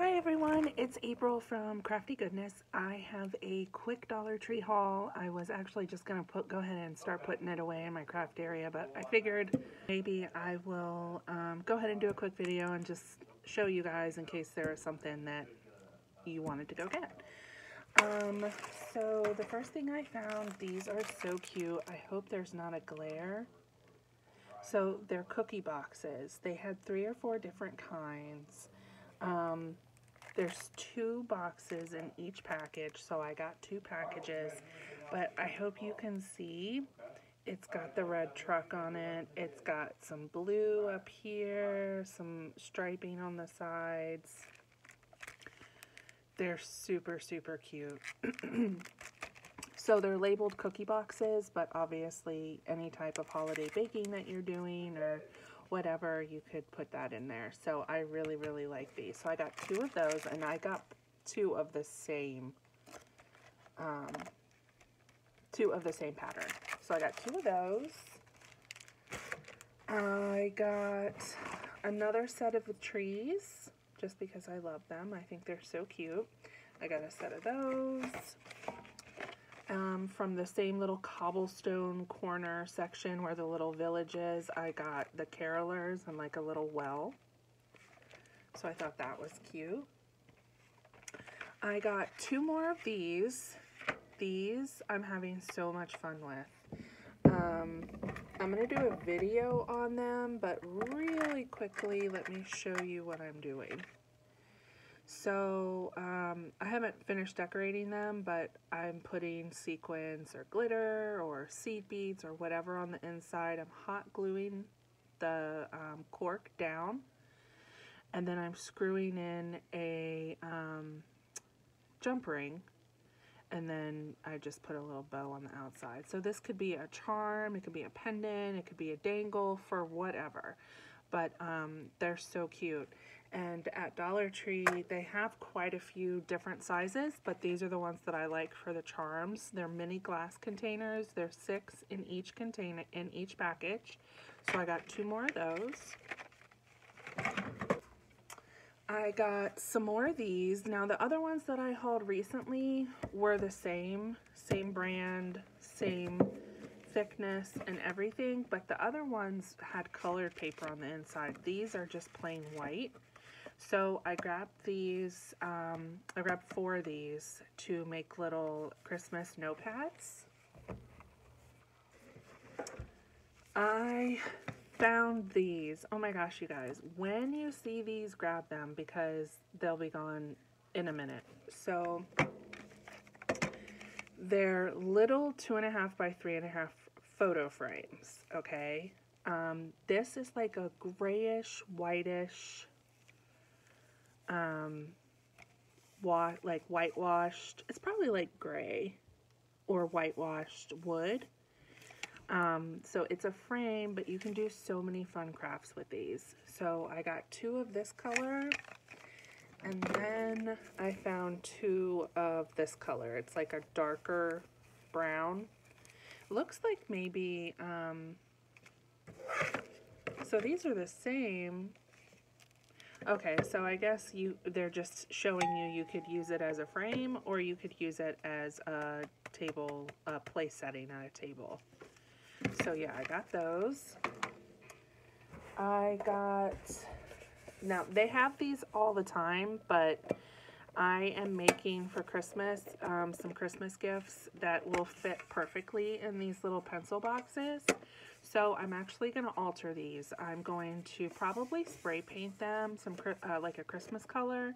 Hi everyone, it's April from Crafty Goodness. I have a quick Dollar Tree haul. I was actually just going to go ahead and start putting it away in my craft area, but I figured maybe I will go ahead and do a quick video and just show you guys in case there is something that you wanted to go get. So the first thing I found, these are so cute. I hope there's not a glare. So they're cookie boxes. They had 3 or 4 different kinds. There's 2 boxes in each package, so I got 2 packages, but I hope you can see it's got the red truck on it. It's got some blue up here, some striping on the sides. They're super, super cute. So they're labeled cookie boxes, but obviously any type of holiday baking that you're doing or whatever, you could put that in there. So I really, really like these. So I got 2 of those, and I got 2 of the same pattern. So I got 2 of those. I got another set of trees, just because I love them. I think they're so cute. I got a set of those. From the same little cobblestone corner section where the little village is, I got the carolers and like a little well. So I thought that was cute. I got 2 more of these. These I'm having so much fun with. I'm going to do a video on them, but really quickly let me show you what I'm doing. So I haven't finished decorating them, but I'm putting sequins or glitter or seed beads or whatever on the inside. I'm hot gluing the cork down, and then I'm screwing in a jump ring, and then I just put a little bow on the outside. So this could be a charm, it could be a pendant, it could be a dangle, for whatever. But they're so cute. And at Dollar Tree, they have quite a few different sizes, but these are the ones that I like for the charms. They're mini glass containers. There's 6 in each container, in each package. So I got 2 more of those. I got some more of these. Now the other ones that I hauled recently were the same brand, same thickness and everything, but the other ones had colored paper on the inside. These are just plain white. So I grabbed these, I grabbed 4 of these to make little Christmas notepads. I found these. Oh my gosh, you guys. When you see these, grab them because they'll be gone in a minute. So they're little 2.5 by 3.5 photo frames, okay? This is like a grayish, whitish, like whitewashed, it's probably like gray or whitewashed wood. So it's a frame, but you can do so many fun crafts with these. So I got 2 of this color, and then I found 2 of this color. It's like a darker brown. Looks like maybe, so these are the same. Okay, so I guess they're just showing you could use it as a frame, or you could use it as a table, place setting at a table. So yeah, I got those. Now they have these all the time, but I am making for Christmas some Christmas gifts that will fit perfectly in these little pencil boxes. So I'm actually going to alter these. I'm going to probably spray paint them like a Christmas color,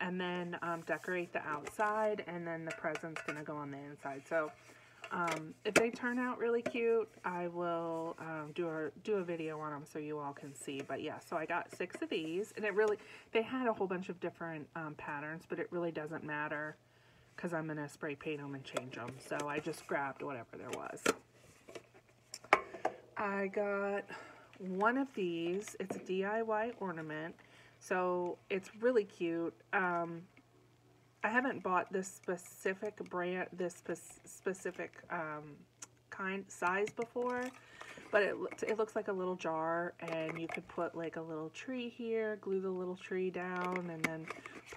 and then decorate the outside, and then the present's going to go on the inside. So if they turn out really cute, I will do a video on them so you all can see. But yeah, so I got 6 of these, and they had a whole bunch of different patterns, but it really doesn't matter because I'm going to spray paint them and change them. So I just grabbed whatever there was. I got 1 of these. It's a DIY ornament, so it's really cute. I haven't bought this specific brand, this specific size before, but it looks like a little jar, and you could put like a little tree here, glue the little tree down, and then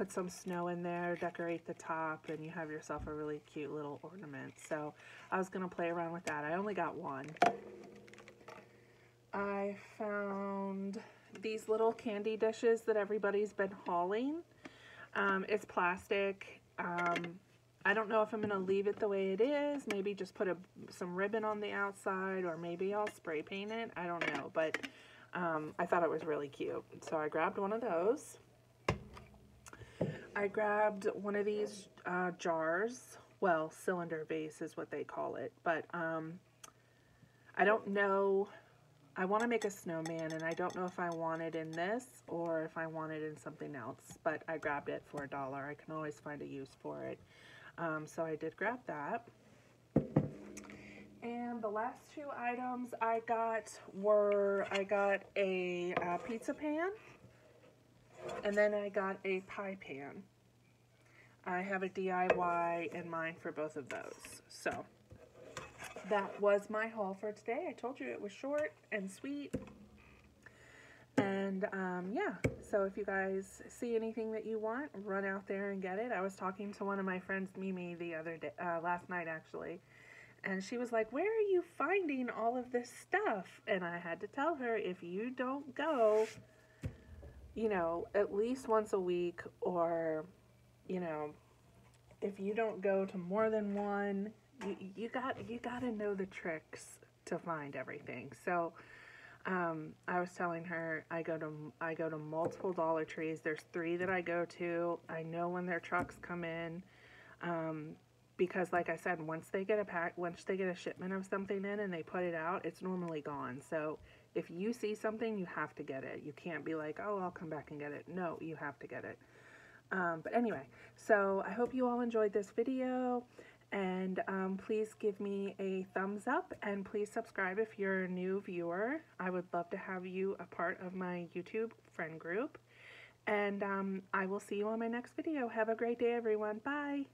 put some snow in there, decorate the top, and you have yourself a really cute little ornament. So I was going to play around with that. I only got one. I found these little candy dishes that everybody's been hauling. It's plastic. I don't know if I'm going to leave it the way it is. Maybe just put some ribbon on the outside, or maybe I'll spray paint it. I don't know, but I thought it was really cute. So I grabbed one of those. I grabbed one of these jars. Well, cylinder vase is what they call it. But I don't know. I want to make a snowman, and I don't know if I want it in this or if I want it in something else. But I grabbed it for $1. I can always find a use for it. So I did grab that. And the last two items I got were, I got a pizza pan, and then I got a pie pan. I have a DIY in mind for both of those. So that was my haul for today. I told you it was short and sweet. And yeah, so if you guys see anything that you want, run out there and get it. I was talking to one of my friends, Mimi, the other day, last night actually, and she was like, "Where are you finding all of this stuff?" And I had to tell her, if you don't go, you know, at least once a week, or, you know, if you don't go to more than one, you got to know the tricks to find everything. So I was telling her I go to multiple Dollar Trees. There's 3 that I go to. I know when their trucks come in, because like I said, once they get a shipment of something in and they put it out, it's normally gone. So if you see something, you have to get it. You can't be like, oh, I'll come back and get it. No, you have to get it. But anyway, so I hope you all enjoyed this video. And please give me a thumbs up, and please subscribe if you're a new viewer. I would love to have you a part of my YouTube friend group. And I will see you on my next video. Have a great day, everyone. Bye.